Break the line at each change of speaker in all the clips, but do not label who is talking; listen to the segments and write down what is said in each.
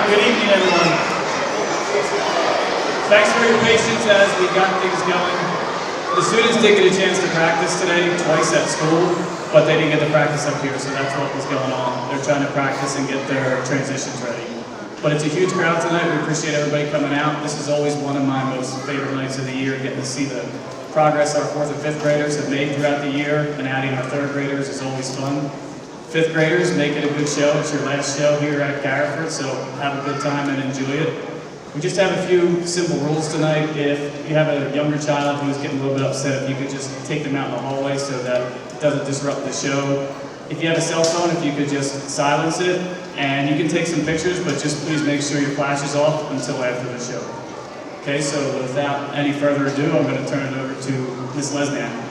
Good evening, everyone. Thanks for your patience as we got things going. The students did get a chance to practice today, twice at school, but they didn't get to practice up here, so that's what was going on. They're trying to practice and get their transitions ready. But it's a huge crowd tonight. We appreciate everybody coming out. This is always one of my most favorite nights of the year, getting to see the progress our 4th and 5th graders have made throughout the year, and adding our 3rd graders is always fun. 5th graders, make it a good show. It's your last show here at Garrettford, so have a good time and enjoy it. We just have a few simple rules tonight. If you have a younger child who's getting a little bit upset, if you could just take them out in the hallway so that it doesn't disrupt the show. If you have a cell phone, if you could just silence it, and you can take some pictures, but just please make sure your flash is off until after the show. Okay, so without any further ado, I'm going to turn it over to Ms. Lesniak.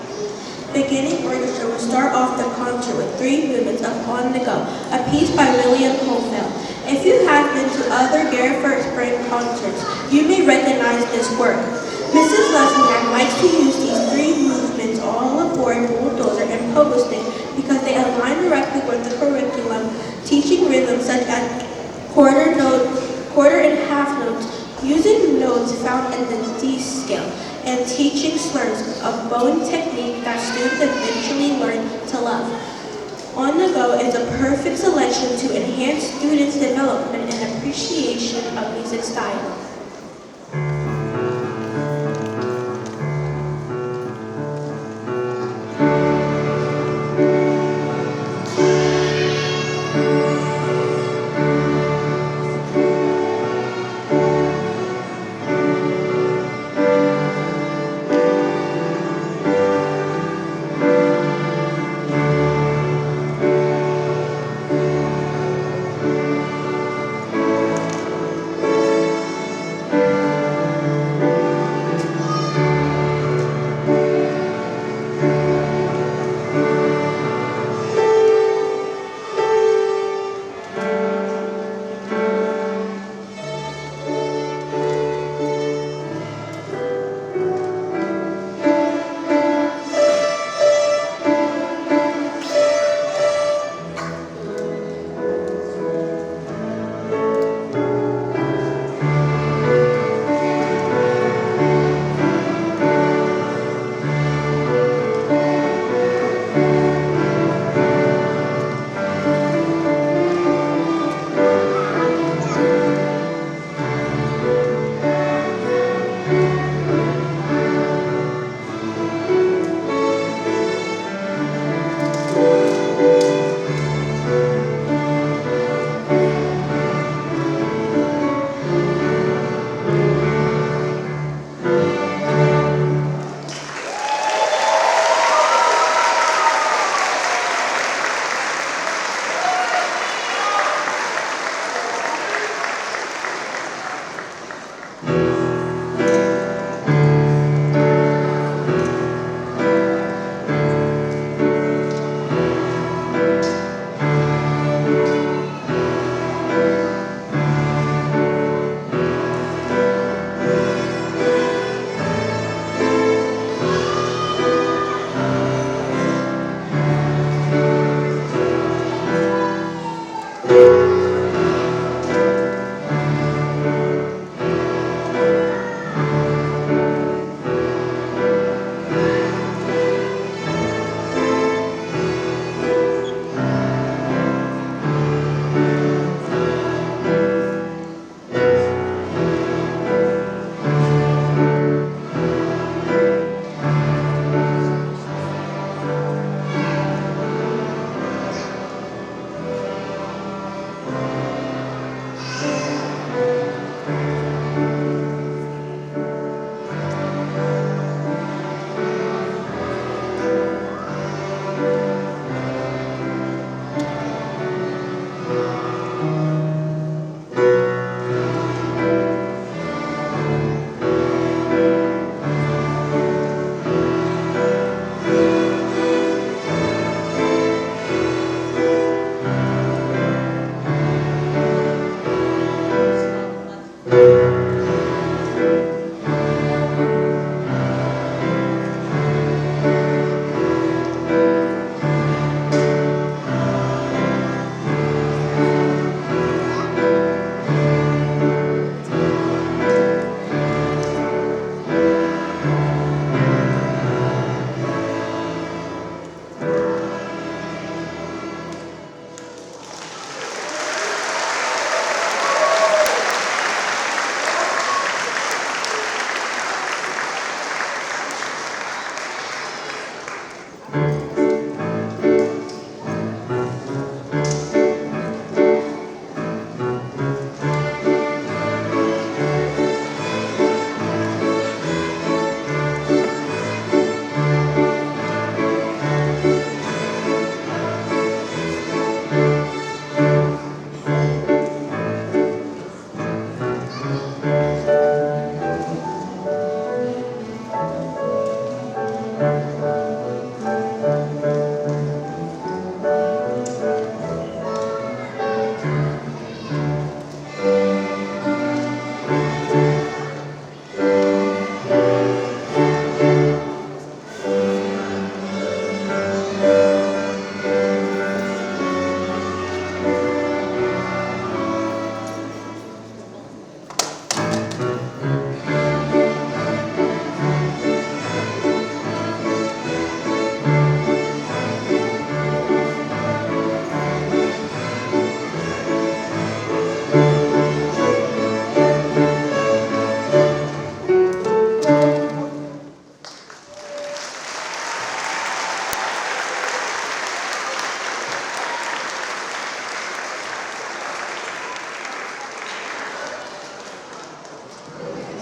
Beginning orchestra will start off the concert with 3 movements of On the Go, a piece by William Holfeld. If you have been to other Garrettford Spring concerts, you may recognize this work. Mrs. Lesniak likes to use these 3 movements all aboard Bulldozer and Posting because they align directly with the curriculum, teaching rhythms such as quarter and half notes, using notes found in the D scale, and teaching slurs, a bowing technique that students eventually learn to love. On the Go is a perfect selection to enhance students' development and appreciation of music style.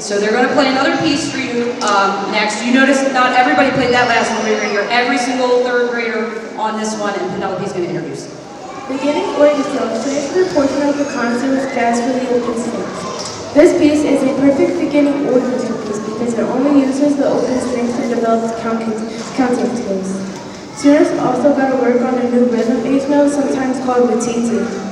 So they're going to play another piece for you next. You notice not everybody played that last one. We're going to hear every single third grader on this one, and Penelope's going to introduce them.
Beginning Orchestra finished the portion of the concert with jazz for the open strings. This piece is a perfect beginning orchestra piece because it only uses the open strings to develop counting skills. Students also got to work on a new rhythm bass note, sometimes called batiti.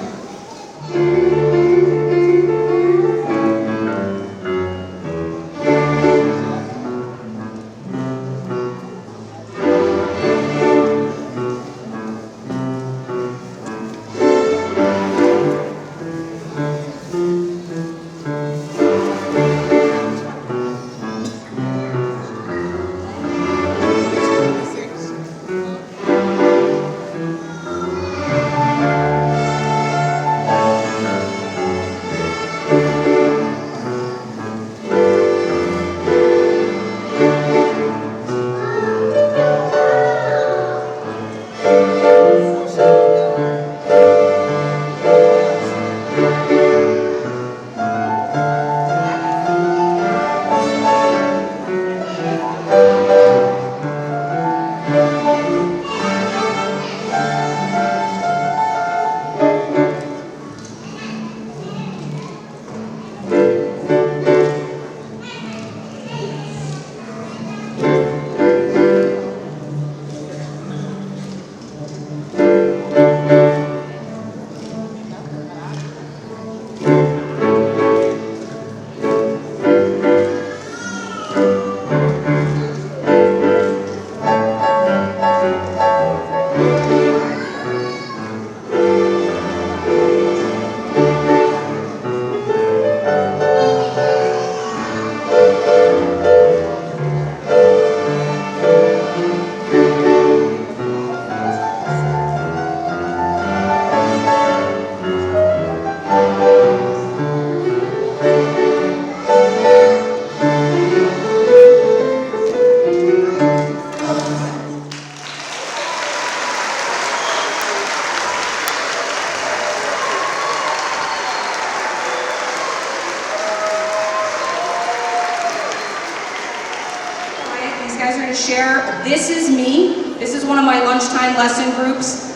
Share. This is me. This is one of my lunchtime lesson groups.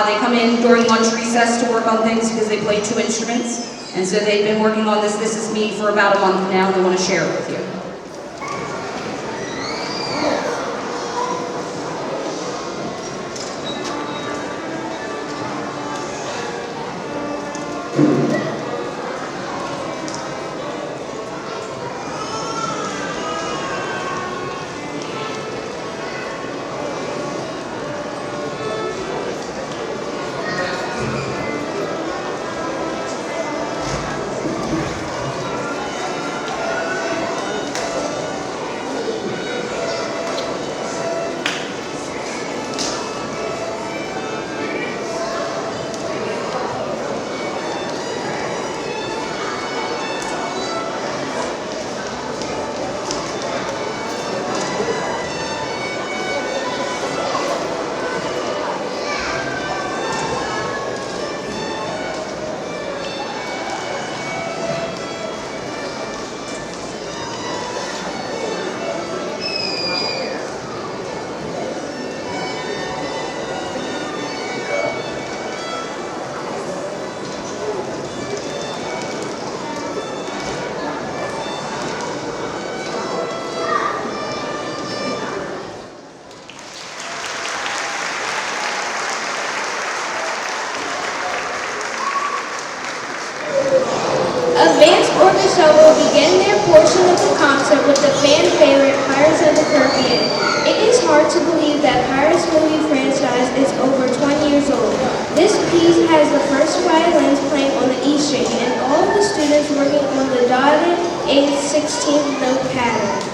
They come in during lunch recess to work on things because they play 2 instruments. And so they've been working on this. This is me for about a month now. They want to share it with you.
Advanced Orchestra will begin their portion of the concert with the fan favorite Pirates of the Caribbean. It is hard to believe that Pirates movie franchise is over 20 years old. This piece has the first violins playing on the E string and all the students working on the dotted 8th 16th note pattern.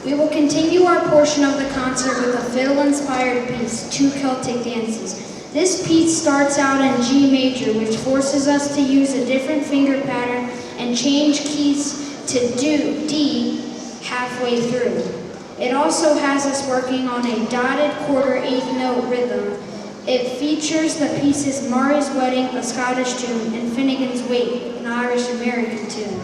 We will continue our portion of the concert with a fiddle-inspired piece, Two Celtic Dances. This piece starts out in G major, which forces us to use a different finger pattern and change keys to D halfway through. It also has us working on a dotted quarter-eighth note rhythm. It features the pieces Mari's Wedding, a Scottish tune, and Finnegan's Wake, an Irish-American tune.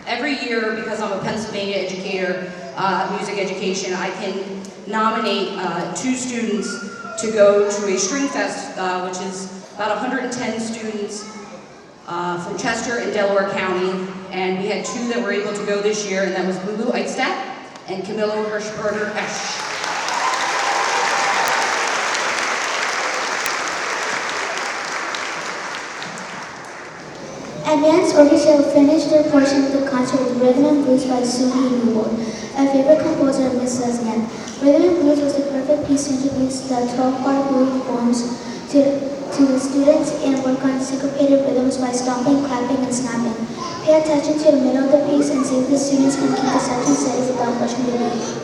Every year, because I'm a Pennsylvania educator, music education, I can nominate 2 students to go to a string fest, which is about 110 students from Chester and Delaware County, and we had 2 that were able to go this year, and that was Lulu Eichstadt and Camilo Hirschberger-Esch.
Advanced Orchestra will finish their portion of the concert with Rhythm and Blues by Suhi Newbold, a favorite composer of Miss Lesniak. Rhythm and Blues was the perfect piece to introduce the 12-bar blues forms to the students and work on syncopated rhythms by stomping, clapping, and snapping. Pay attention to the middle of the piece and see if the students can keep the section steady without rushing the beat.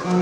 My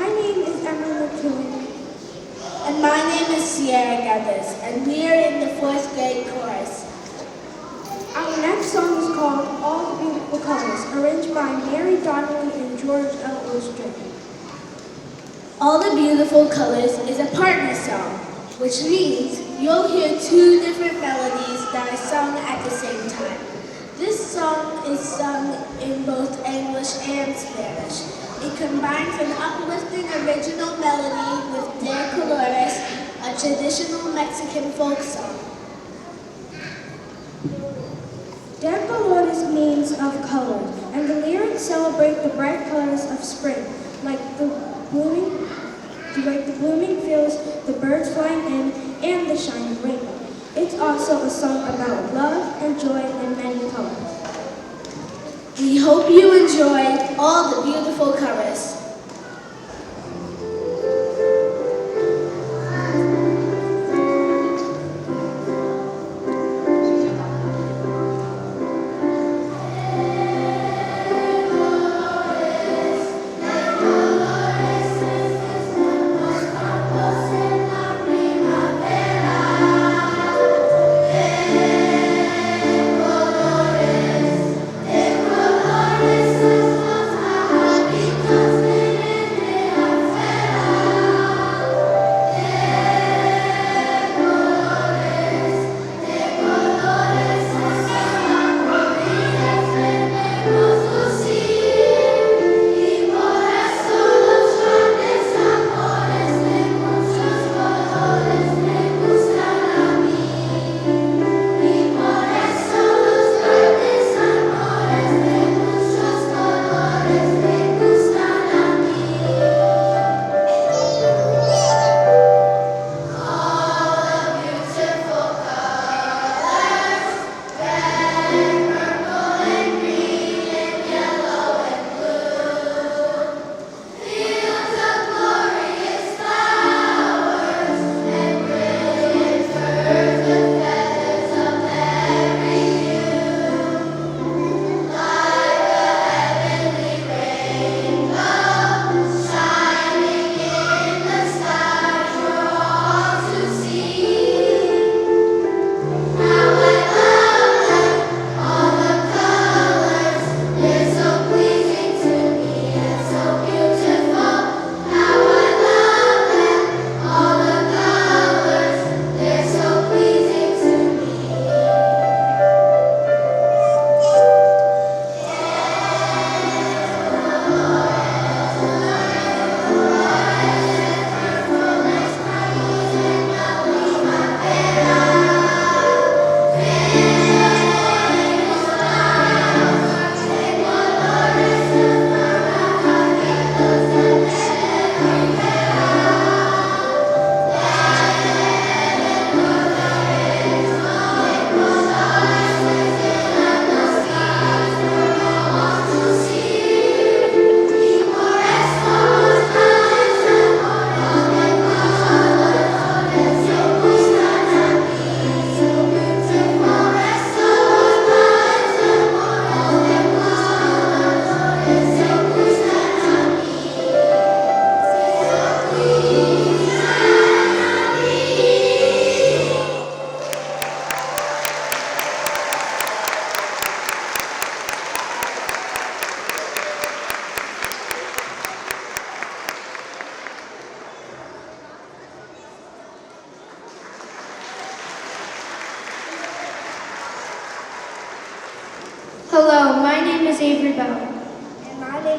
name is Emma McEwen.
And my name is Sierra Gathers, and we are in the 4th grade chorus.
Our next song is called All the Beautiful Colors, arranged by Mary Donnelly and George L. Oster.
All the Beautiful Colors is a partner song, which means you'll hear 2 different melodies that are sung at the same time. This song is sung in both English and Spanish. It combines an uplifting original melody with De Colores, a traditional Mexican folk song.
De Colores means of colors, and the lyrics celebrate the bright colors of spring, like the blooming fields, the birds flying in, and the shining rainbow. It's also a song about love and joy in many colors.
We hope you enjoy All the Beautiful Colors.
Colores,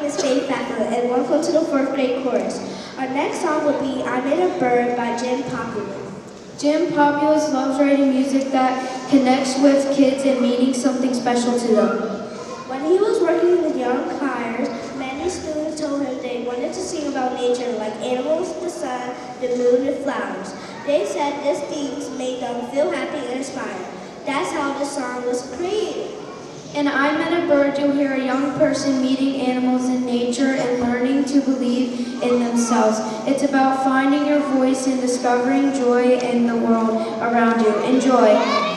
is Faith Thacker, and welcome to the 4th grade chorus. Our next song will be I Made a Bird by Jim Populous.
Jim Populous loves writing music that connects with kids and meaning something special to them.
When he was working with young choirs, many students told him they wanted to sing about nature like animals, the sun, the moon, and flowers. They said these things made them feel happy and inspired. That's how the song was created.
In I Met a Bird, you'll hear a young person meeting animals in nature and learning to believe in themselves. It's about finding your voice and discovering joy in the world around you. Enjoy.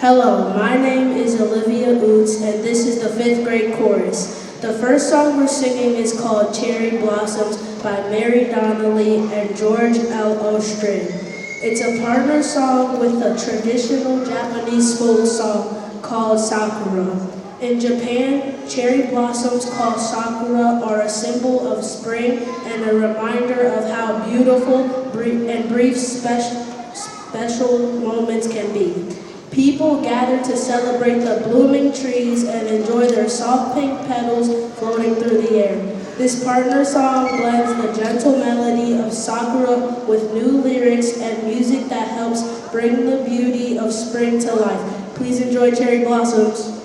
Hello, my name is Olivia Oots, and this is the 5th grade chorus. The first song we're singing is called Cherry Blossoms by Mary Donnelly and George L. Ostrin. It's a partner song with a traditional Japanese folk song called Sakura. In Japan, cherry blossoms called Sakura are a symbol of spring and a reminder of how beautiful and brief special moments can be. People gather to celebrate the blooming trees and enjoy their soft pink petals floating through the air. This partner song blends the gentle melody of Sakura with new lyrics and music that helps bring the beauty of spring to life. Please enjoy Cherry Blossoms.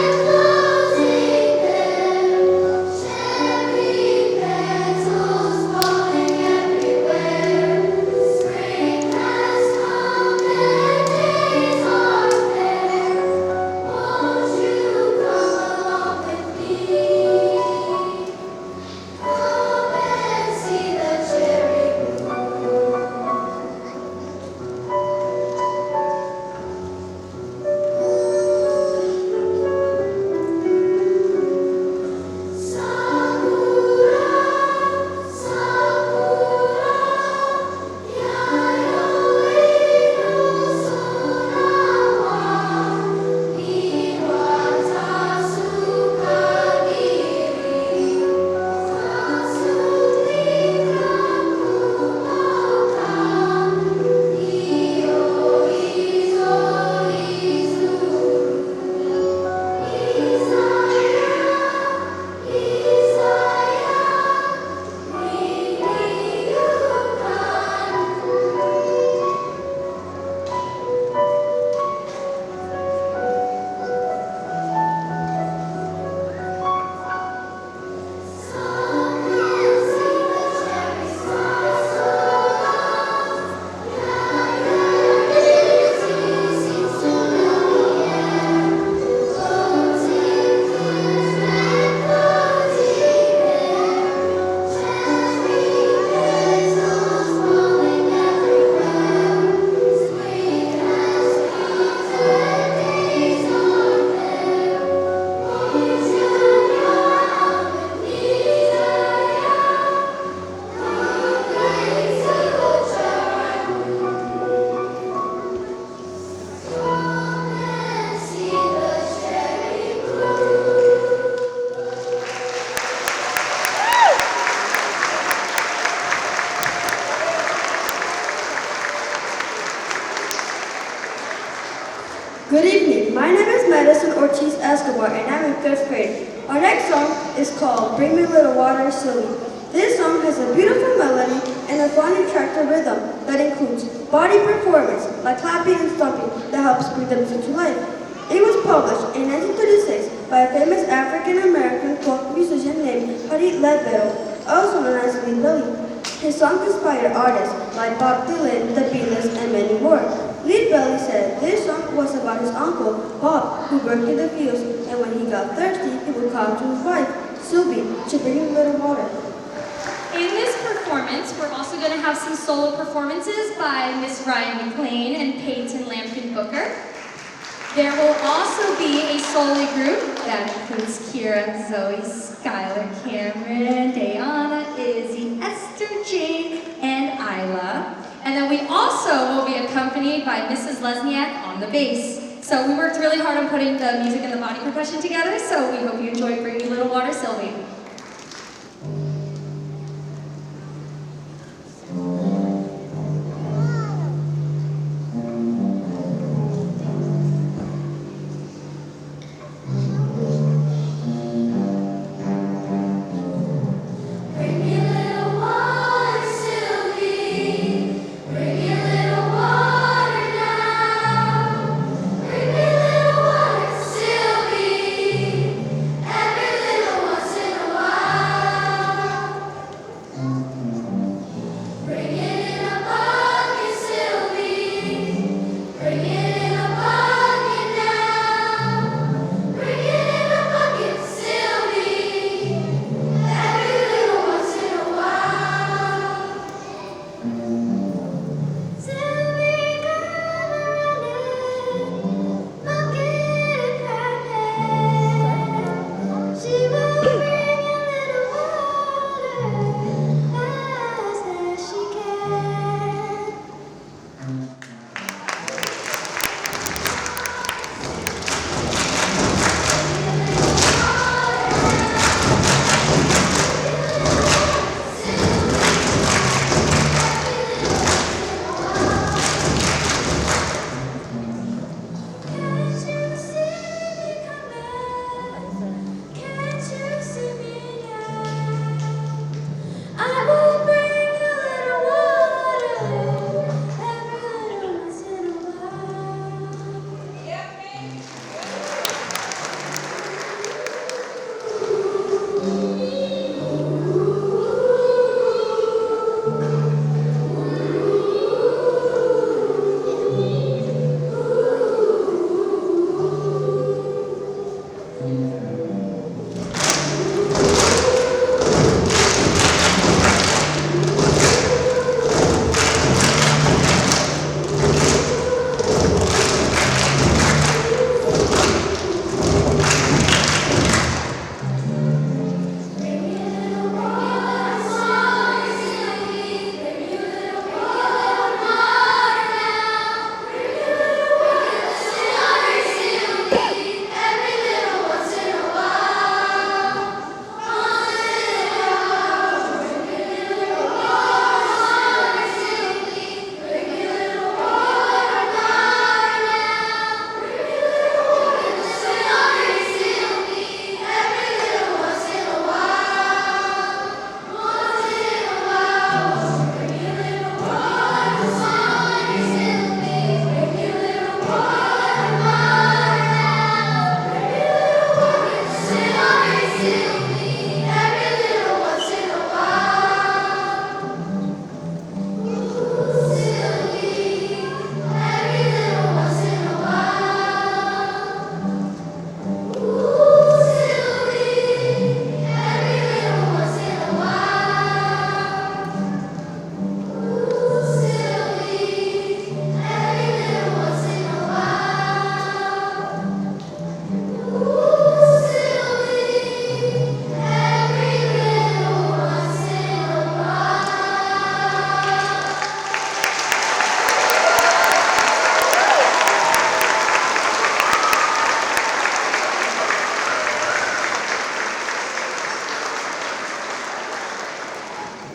Close
Escobar, and I'm in 5th grade. Our next song is called Bring Me Little Water, Sylvie. This song has a beautiful melody and a fun and attractive rhythm that includes body performance, like clapping and stomping, that helps bring the music to life. It was published in 1936 by a famous African-American folk musician named Hattie Ledbetter, also known as Lead Belly. His song inspired artists like Bob Dylan, the Beatles, and many more. Lead Belly said this song was about his uncle, Bob, who worked in the fields, and when he got thirsty, he would call to his wife, Sylvie, to bring him a little water.
In this performance, we're also going to have some solo performances by Miss Ryan McLean and Peyton Lampkin Booker. There will also be a solo group that includes Kira, Zoe, Skylar, Cameron, Dayana, Izzy, Esther, Jane, and Isla. And then we also will be accompanied by Mrs. Lesniak on the bass. So we worked really hard on putting the music and the body percussion together, so we hope you enjoy Bring Me Little Water, Sylvie.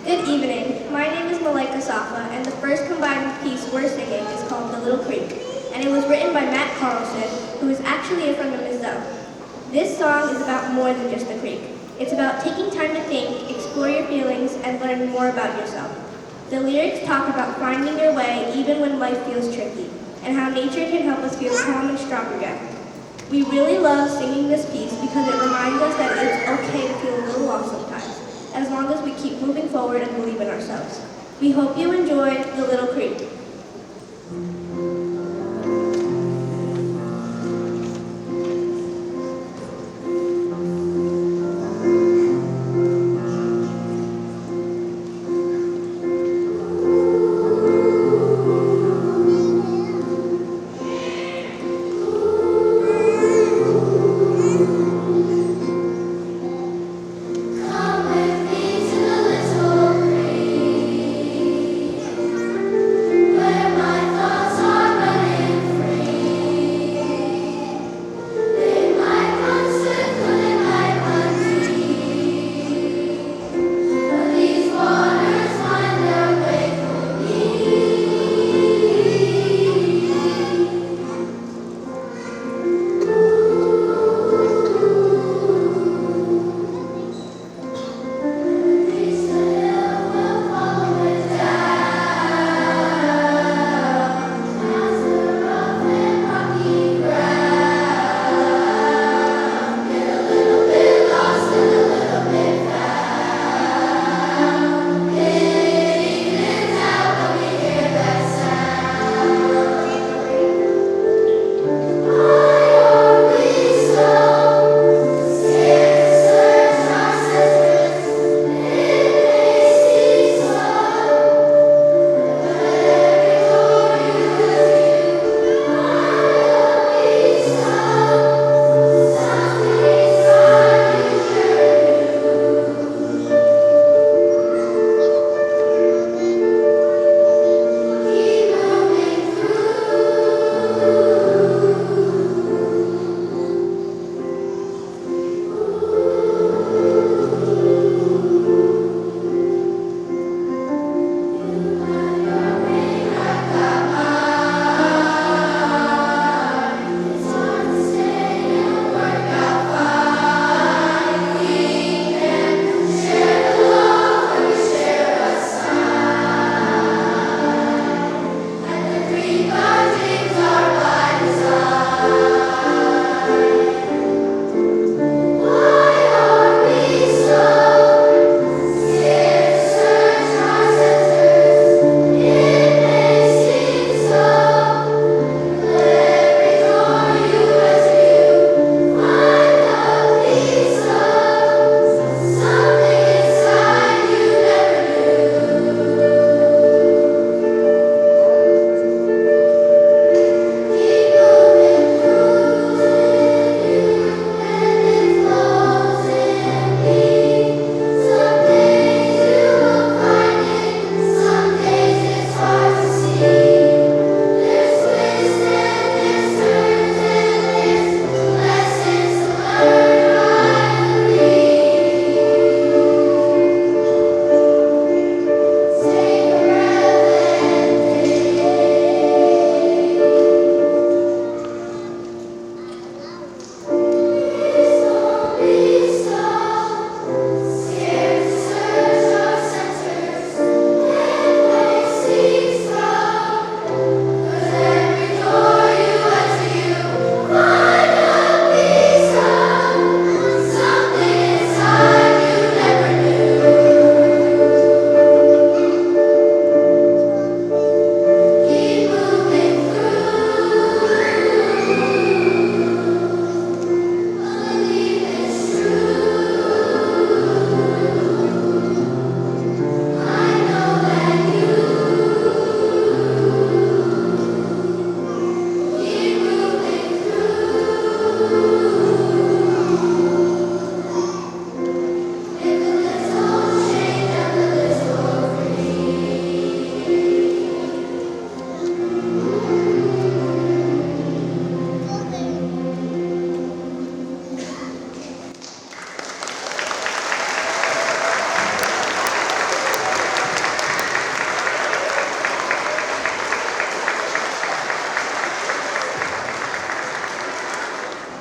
Good evening. My name is Malaika Safa, and the first combined piece we're singing is called The Little Creek, and it was written by Matt Carlson, who is actually a friend of Ms. Zoe. This song is about more than just the creek. It's about taking time to think, explore your feelings, and learn more about yourself. The lyrics talk about finding your way even when life feels tricky, and how nature can help us feel calm and strong again. We really love singing this piece because it reminds us that it's okay to feel a little lost sometimes, as long as we keep moving forward and believe in ourselves. We hope you enjoy The Little Creek.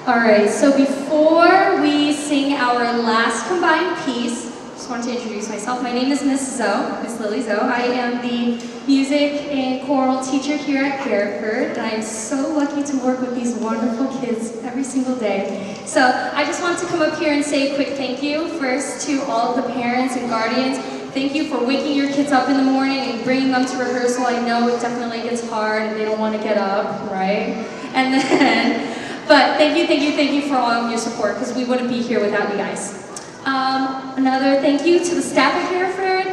All right, so before sing our last combined piece. Just wanted to introduce myself. My name is Miss Zoe, Miss Lily Zoe. I am the music and choral teacher here at Garrettford, and I am so lucky to work with these wonderful kids every single day. So I just wanted to come up here and say a quick thank you first to all of the parents and guardians. Thank you for waking your kids up in the morning and bringing them to rehearsal. I know it definitely gets hard and they don't want to get up, right? And then, but thank you for all of your support, because we wouldn't be here without you guys. Another thank you to the staff at Garrettford.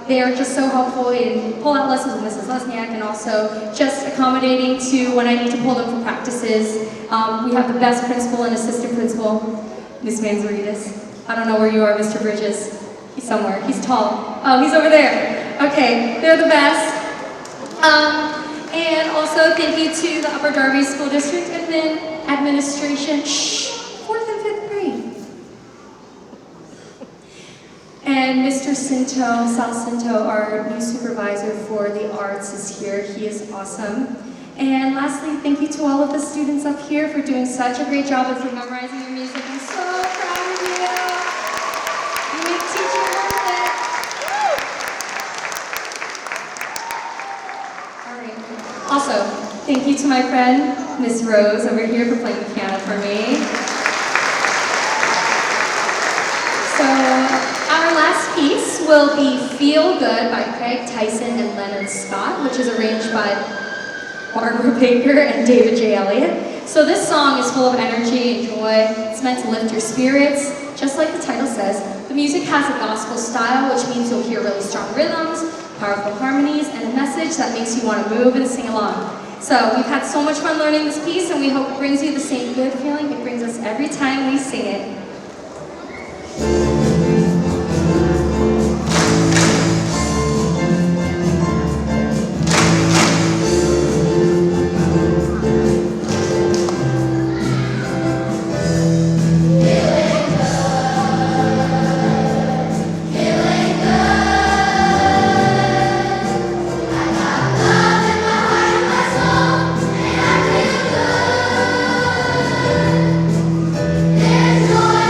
They are just so helpful in pull-out lessons with Mrs. Lesniak, and also just accommodating to when I need to pull them for practices. We have the best principal and assistant principal, Miss Manzarides. I don't know where you are, Mr. Bridges. He's somewhere. He's tall. Oh, he's over there. Okay, they're the best. And also thank you to the Upper Darby School District Admin Administration. Shh, 4th and 5th grade. And Mr. Cinto, Sal Cinto, our new supervisor for the arts, is here. He is awesome. And lastly, thank you to all of the students up here for doing such a great job of memorizing your music. I'm so proud of you. You make teaching worth it. All right. Also, thank you to my friend, Miss Rose, over here for playing the piano for me. So, our last piece will be Feel Good by Craig Tyson and Leonard Scott, which is arranged by Barbara Baker and David J. Elliott. So this song is full of energy and joy. It's meant to lift your spirits. Just like the title says, the music has a gospel style, which means you'll hear really strong rhythms, powerful harmonies, and a message that makes you want to move and sing along. So we've had so much fun learning this piece, and we hope it brings you the same good feeling it brings us every time we sing it.
There's no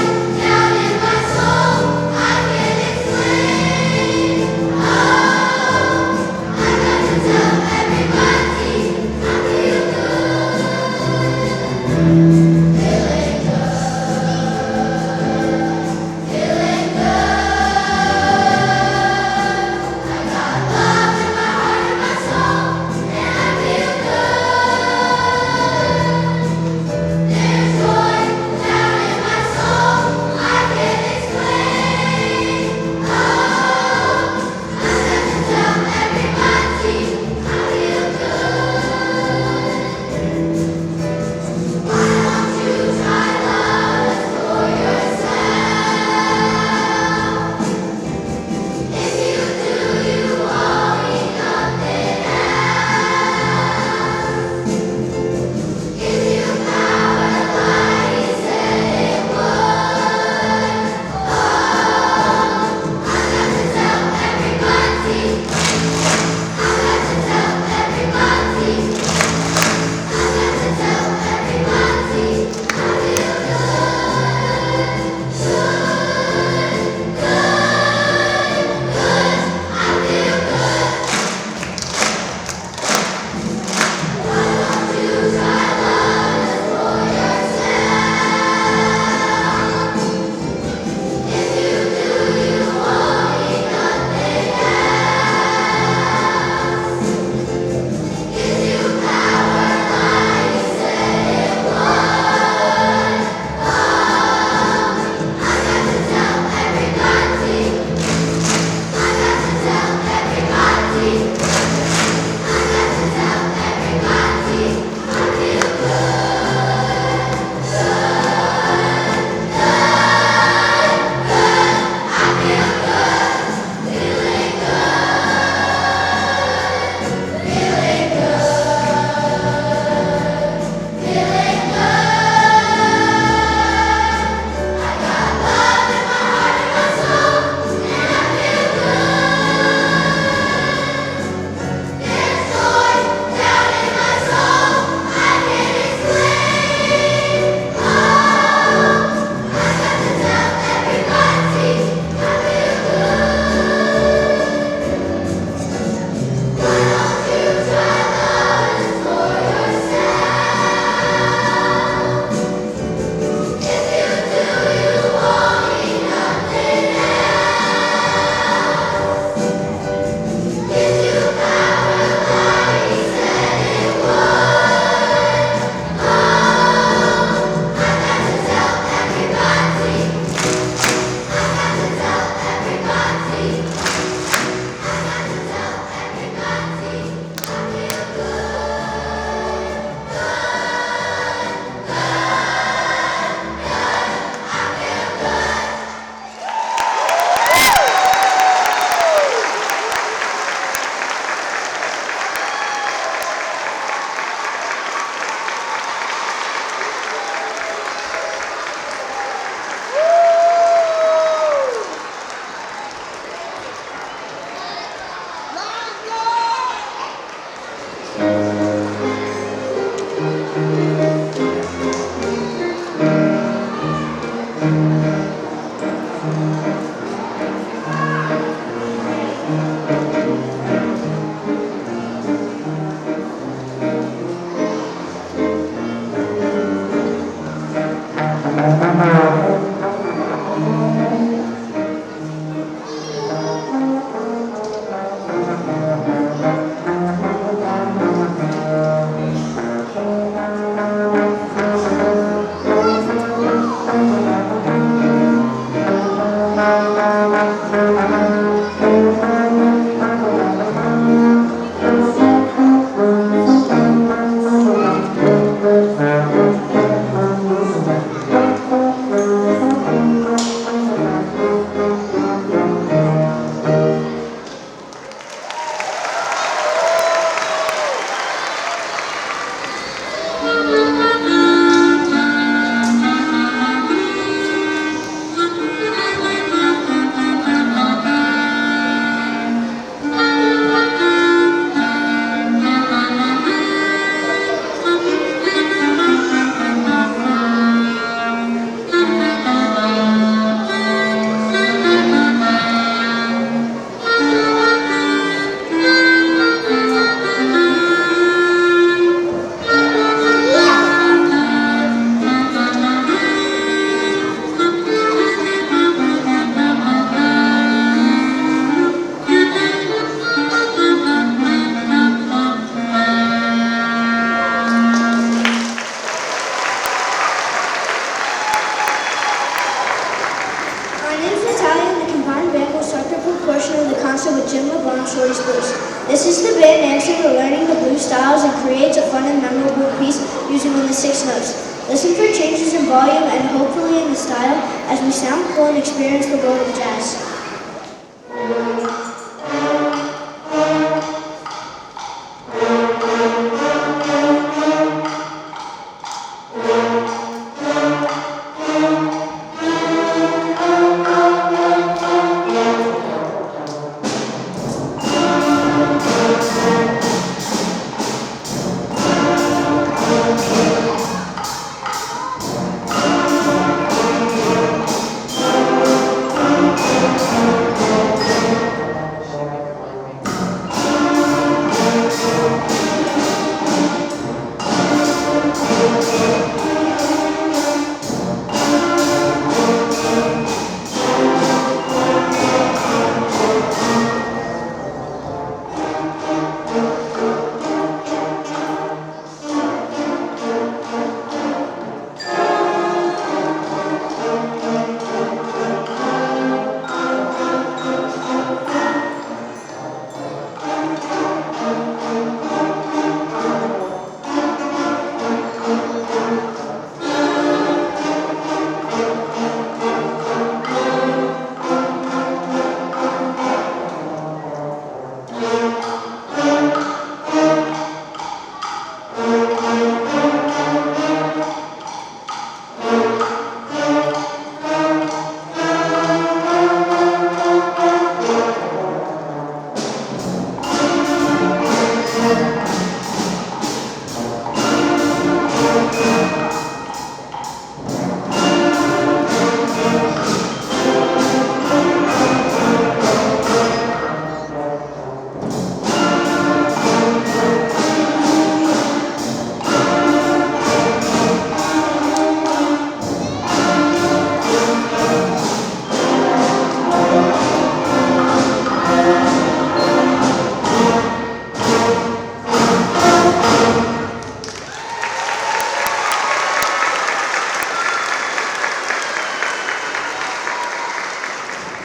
This is the band dancing or learning the blues styles and creates a fun and memorable piece using only 6 notes. Listen for changes in volume and hopefully in the style as we sound cool and experience the world of jazz.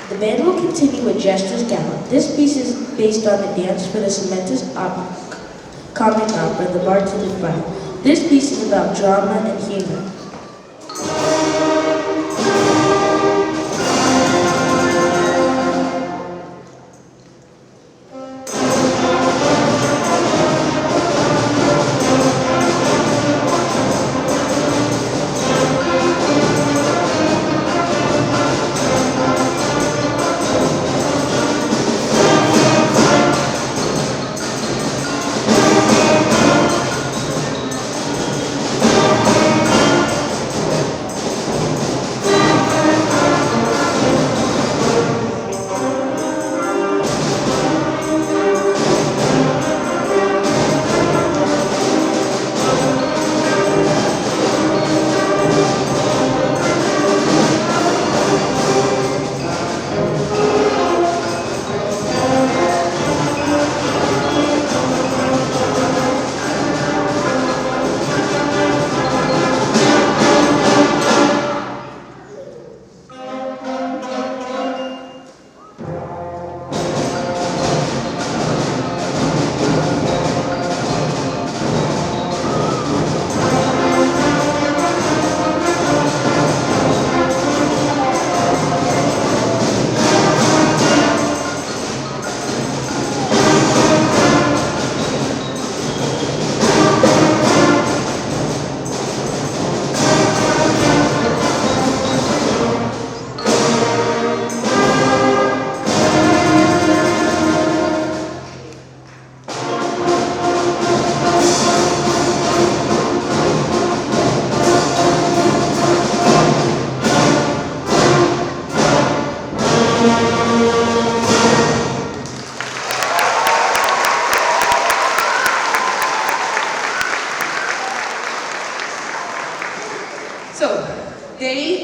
The band will continue with Gestures Gallant. This piece is based on the dance for the Cementis comic opera, The Bard to the Bride. This piece is about drama and humor.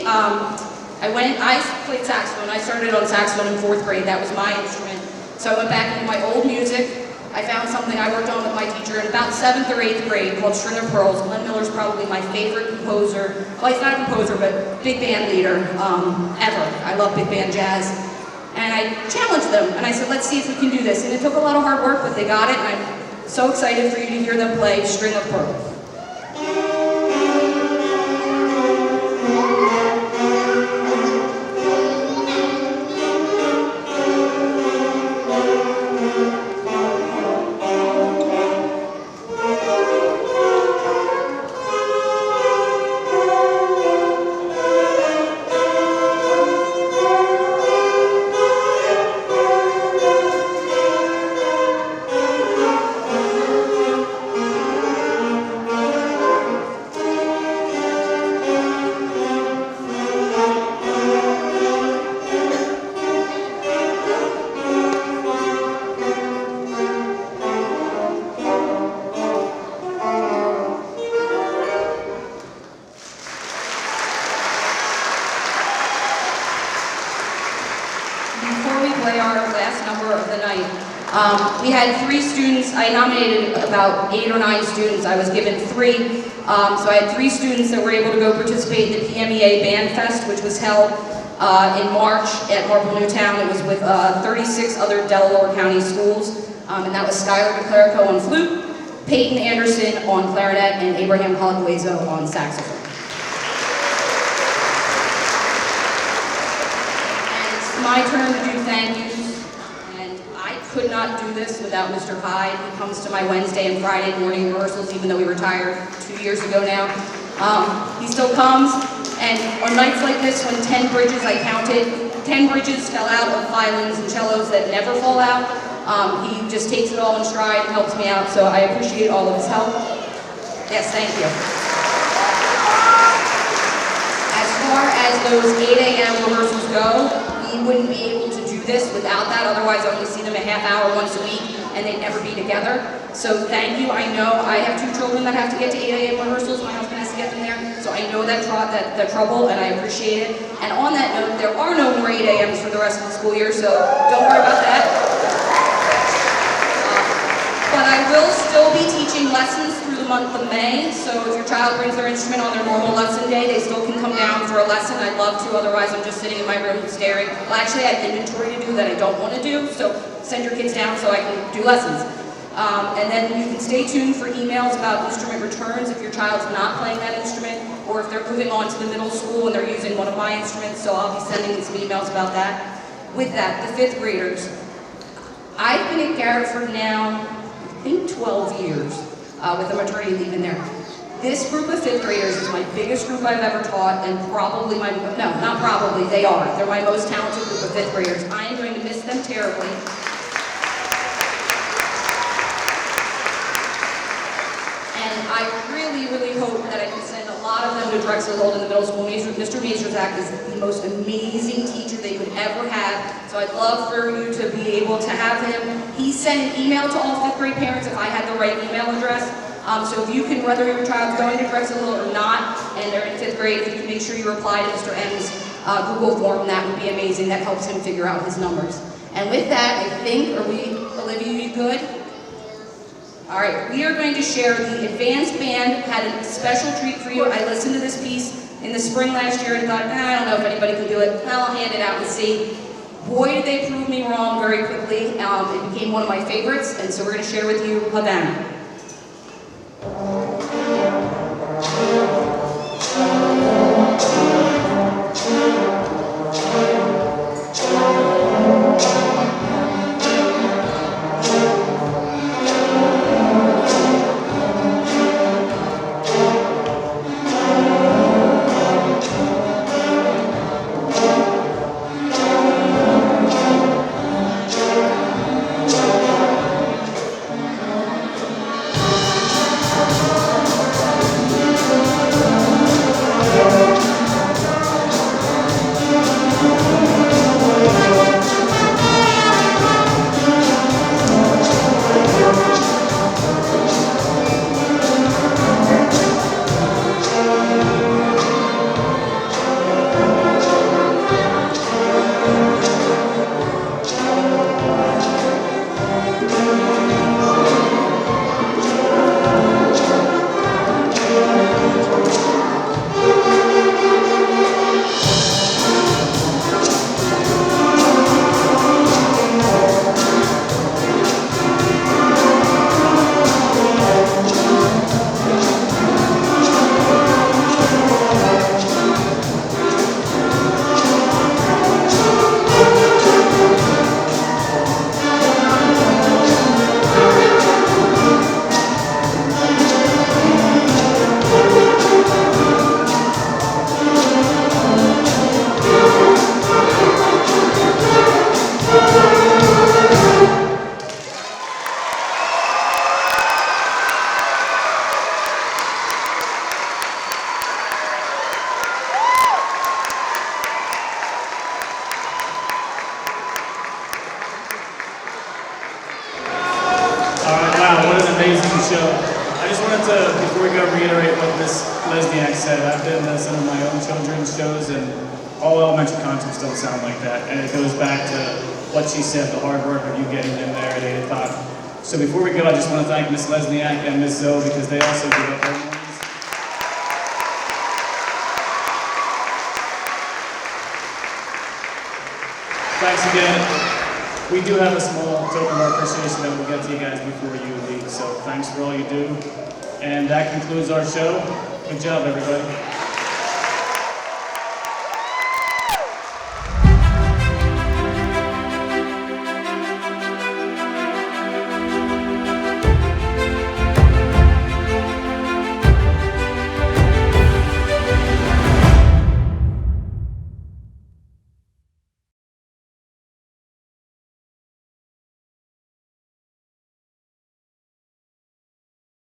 participate. I played saxophone. I started on saxophone in 4th grade. That was my instrument. So I went back into my old music. I found something I worked on with my teacher in about 7th or 8th grade called String of Pearls. Glenn Miller's probably my favorite composer. Well, he's not a composer, but big band leader ever. I love big band jazz. And I challenged them, and I said, let's see if we can do this. And it took a lot of hard work, but they got it, and I'm so excited for you to hear them play String of Pearls. We had 3 students. I nominated about 8 or 9 students. I was given 3. So I had 3 students that were able to go participate in the PMEA Band Fest, which was held in March at Marple Newtown. It was with 36 other Delaware County schools. And that was Skylar DeClerico on flute, Peyton Anderson on clarinet, and Abraham Calaguezo on saxophone. And it's my turn to do thank yous. Could not do this without Mr. Hyde. He comes to my Wednesday and Friday morning rehearsals, even though he retired 2 years ago now. He still comes, and on nights like this, when 10 bridges, I counted, 10 bridges fell out of violins and cellos that never fall out. He just takes it all in stride and helps me out, so I appreciate all of his help. Yes, thank you. As far as those 8 a.m. rehearsals go, we wouldn't be able to do this without that. Otherwise, I only see them a half hour once a week, and they'd never be together. So thank you. I know I have 2 children that have to get to 8 a.m. rehearsals. My husband has to get them there. So I know that trouble, and I appreciate it. And on that note, there are no more 8 a.m.s for the rest of the school year, so don't worry about that. But I will still be teaching lessons through the month of May, so if your child brings their instrument on their normal lesson day, they still can come down for a lesson. I'd love to, otherwise I'm just sitting in my room staring. Well, actually, I have inventory to do that I don't want to do, so send your kids down so I can do lessons. And then you can stay tuned for emails about instrument returns if your child's not playing that instrument, or if they're moving on to the middle school and they're using one of my instruments, so I'll be sending some emails about that. With that, the 5th graders. I've been at Garrettford now, I think 12 years, with a maternity leave in there. This group of 5th graders is my biggest group I've ever taught, and probably not probably, they are. They're my most talented group of 5th graders. I am going to miss them terribly. And I really, really hope that I can send a lot of them to Drexel Old in the middle school. Mr. Mazerzak is the most amazing teacher they could ever have, so I'd love for you to be able to have him. He sent an email to all 5th grade parents if I had the right email address. So if you can, whether your child's going to Drexel Hill or not, and they're in 5th grade, if you can make sure you reply to Mr. M's Google form, that would be amazing. That helps him figure out his numbers. And with that, I think, Olivia, you good? All right, we are going to share. The advanced band had a special treat for you. I listened to this piece in the spring last year and thought, I don't know if anybody can do it. Well, I'll hand it out and see. Boy, did they prove me wrong very quickly. It became one of my favorites, and so we're going to share with you Havana.
show. I just wanted to, before we go, reiterate what Miss Lesniak said. I've been to some of my own children's shows, and all elementary concerts don't sound like that. And it goes back to what she said, the hard work of you getting in there at 8 o'clock. So before we go, I just want to thank Miss Lesniak and Miss Zoe because they also give up their mornings. Thanks again. We do have a small token of our appreciation that we'll get to you guys before you leave. So thanks for all you do. And that concludes our show. Good job, everybody.